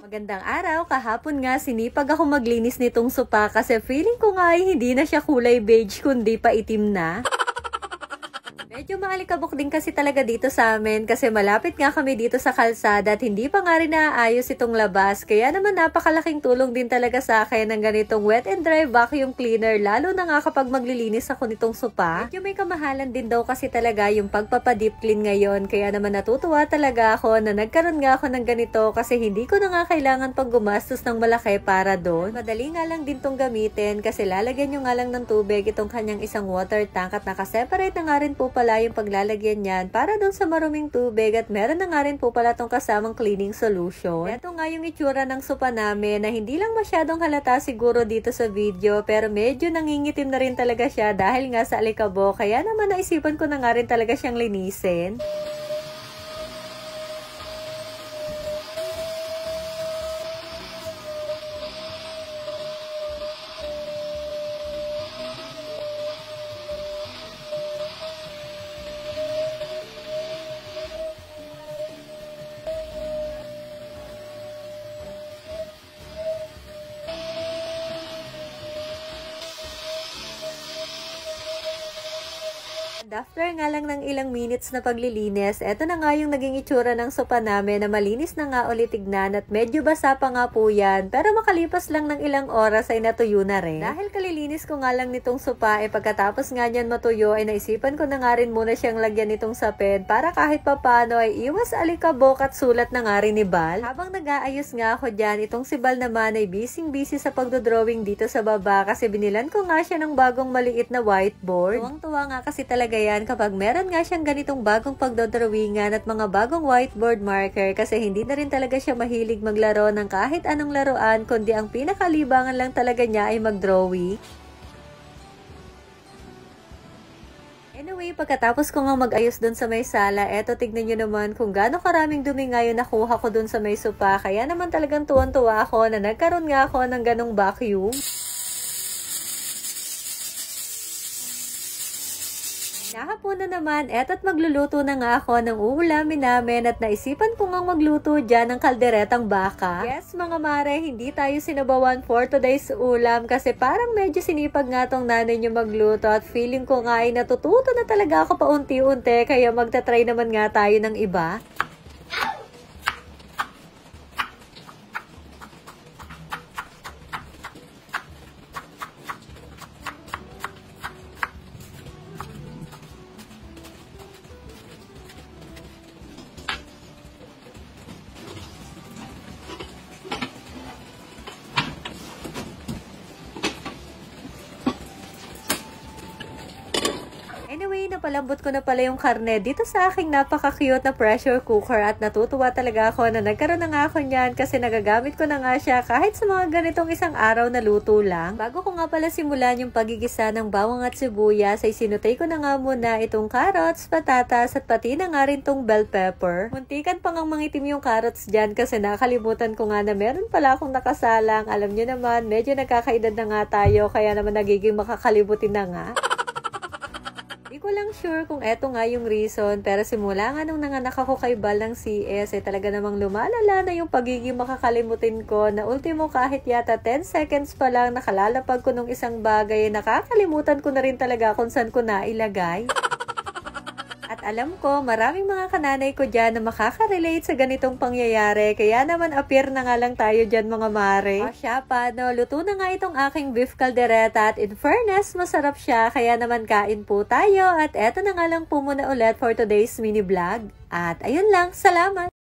Magandang araw, kahapon nga sinipag ako maglinis nitong sopa kasi feeling ko nga ay hindi na siya kulay beige kundi pa itim na. Medyo maalikabok din kasi talaga dito sa amin kasi malapit nga kami dito sa kalsada at hindi pa nga rin naaayos itong labas. Kaya naman napakalaking tulong din talaga sa akin ng ganitong wet and dry vacuum cleaner, lalo na nga kapag maglilinis ako nitong sopa. Medyo may kamahalan din daw kasi talaga yung pagpapadeep clean ngayon. Kaya naman natutuwa talaga ako na nagkaroon nga ako ng ganito kasi hindi ko na nga kailangan pang gumastos ng malaki para doon. Madali nga lang din tong gamitin kasi lalagyan nyo nga lang ng tubig itong kanyang isang water tank at nakaseparate na nga rin po pala yung paglalagyan niyan para doon sa maruming tubig at meron na nga rin po pala itong kasamang cleaning solution. Ito nga yung itsura ng sopa namin na hindi lang masyadong halata siguro dito sa video pero medyo nangingitim na rin talaga siya dahil nga sa alikabok, kaya naman naisipan ko na nga rin talaga siyang linisin. After nga lang ng ilang minutes na paglilinis, eto na nga yung naging itsura ng sopa namin na malinis na nga ulit tignan at medyo basa pa nga po yan. Pero makalipas lang ng ilang oras ay natuyo na rin. Dahil kalilinis ko nga lang nitong sopa, pagkatapos nga niyan matuyo ay naisipan ko na nga rin muna siyang lagyan nitong sapin para kahit papano ay iwas alikabok at sulat na nga rin ni Bal. Habang nag-aayos nga ako dyan, itong si Bal naman ay busy sa pagdodrawing dito sa baba kasi binilan ko nga siya ng bagong maliit na whiteboard. Tuwang-tuwa nga kasi talaga yan kapag meron nga siyang ganitong bagong pagdodrawingan at mga bagong whiteboard marker kasi hindi na rin talaga siya mahilig maglaro ng kahit anong laruan kundi ang pinakalibangan lang talaga niya ay magdrawing. Anyway, pagkatapos ko nga mag-ayos dun sa may sala, eto tignan nyo naman kung gaano karaming dumi nga yung nakuha ko dun sa may sopa. Kaya naman talagang tuwan-tuwa ako na nagkaroon nga ako ng ganong vacuum. Kahapon na naman, eto't magluluto na nga ako ng uulamin namin at naisipan ko nga magluto dyan ng kalderetang baka. Yes mga mare, hindi tayo sinabawan for today's ulam kasi parang medyo sinipag nga tong nanay nyo magluto at feeling ko nga ay natututo na talaga ako paunti-unti kaya magta-try naman nga tayo ng iba. Anyway, napalambot ko na pala yung karne dito sa aking napaka-cute na pressure cooker at natutuwa talaga ako na nagkaroon na nga ako niyan kasi nagagamit ko na nga siya kahit sa mga ganitong isang araw na luto lang. Bago ko nga pala simulan yung pagigisa ng bawang at sibuyas ay sinutay ko na nga muna itong carrots, patatas at pati na nga rin tong bell pepper. Muntikan pa ngang mangitim yung carrots dyan kasi nakalimutan ko nga na meron pala akong nakasalang. Alam nyo naman, medyo nagkakaedad na nga tayo kaya naman nagiging makakalimutin na nga. Di ko lang sure kung eto nga yung reason pero simula nga nung nanganak ako kay Bal ng CS ay talaga namang lumalala na yung pagiging makakalimutin ko na ultimo kahit yata 10 seconds pa lang nakalalapag ko nung isang bagay nakakalimutan ko na rin talaga kung saan ko nailagay. At alam ko, maraming mga kananay ko dyan na makaka-relate sa ganitong pangyayari. Kaya naman appear na nga lang tayo dyan mga mare. O siya pa, no, luto na nga itong aking beef caldereta at in fairness, masarap siya. Kaya naman kain po tayo. At eto na nga lang po muna ulit for today's mini vlog. At ayun lang, salamat!